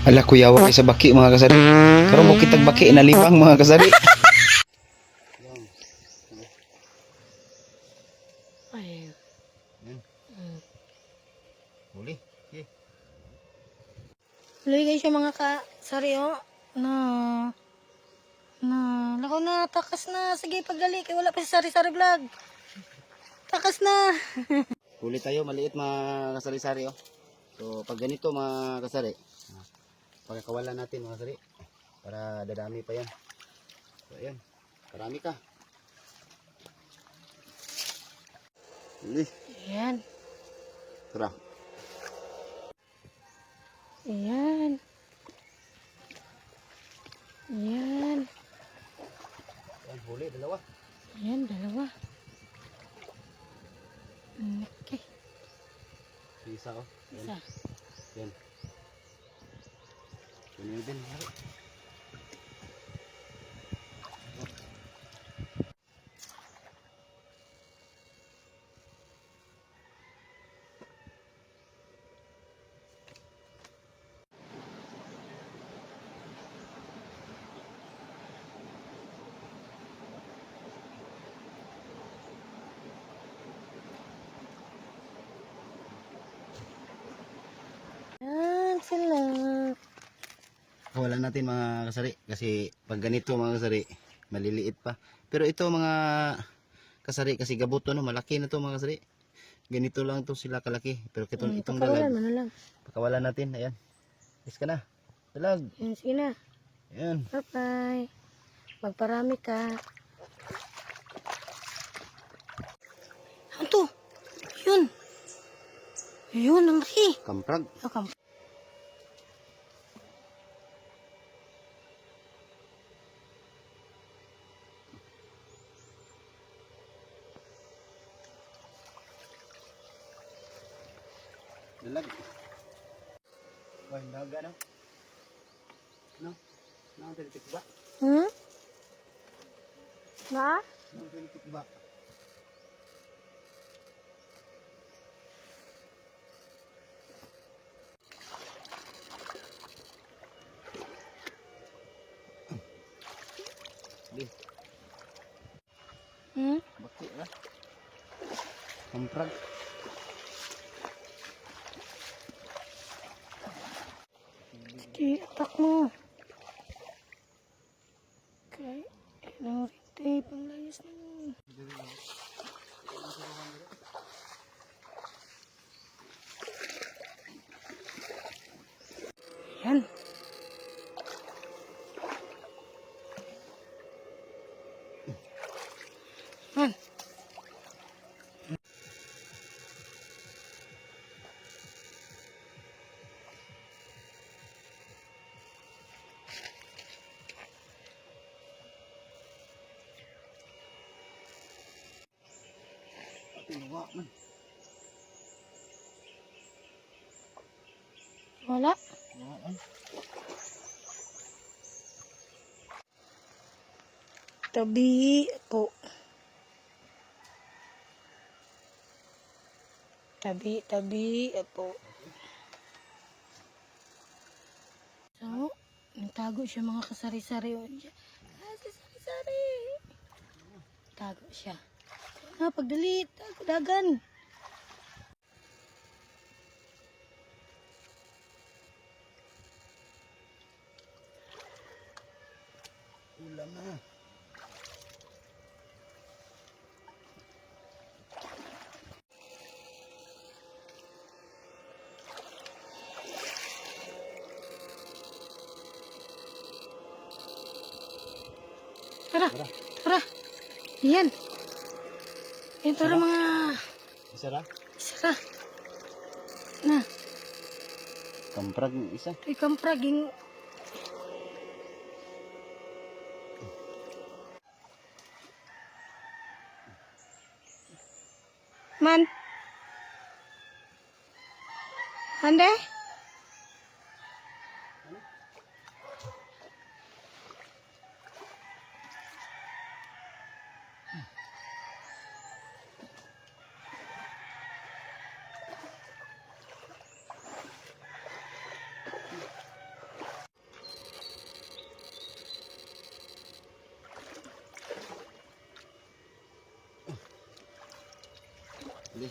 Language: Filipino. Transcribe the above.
Ala kuyawa kay sa baki mga kasari. Karon mo kitag baki na libang mga kasari. Ay. Huli. Okay. Luwi kayo siya mga kasari oh. Lakaw na, takas na. Sige, pagdali. Kaya wala pa si Sari-Sari Vlog. Takas na. Huli tayo maliit mga kasari-sari oh. So pag ganito mga kasari, pagkakawalan natin mga kasari para dadami pa yan. So ayan, marami ka. Huli. Ayan. Tara. Ayan. Ayan. Ayan, huli, dalawa. Ayan, dalawa. Okay. Isa oh. Ayan. Isa. Yan. Kunin din. Hari. Ayan sila. Wala natin mga kasari kasi pag ganito mga kasari maliliit pa. Pero ito mga kasari kasi gabuto no, malaki na to mga kasari. Ganito lang to sila kalaki. Pero itong Pakawalan dalag, mo na lang. pakawalan natin. Ayan. Is ka na. Dalag. Ayan, sige na. Ayan. Bye-bye. Magparami ka. Ano to? Yun. Yun, ang laki. Kamprag. Okay. Dalag. Wah, daga no. No. No, tinitik ba? Hmm? Na? No, tinitik ba? Di, Hmm? baki lah. Kamprag. Di, atak mo. Okay. Ilang rinte, panglayas na mo. Yan. Yan. Tinuwa man. Wala. Waan. Tabi po. Tabi po. So, nagtago siya mga kasari-sari. Ah, si sari-sari. Tago siya. Ah, pagdali. Tago dagan. Ulam na. Tara. Tara. Yan. Yan para mga Isa ra? isara. Na. Kamprag isa. Ito'y kampraging. Man. Ande? Sige.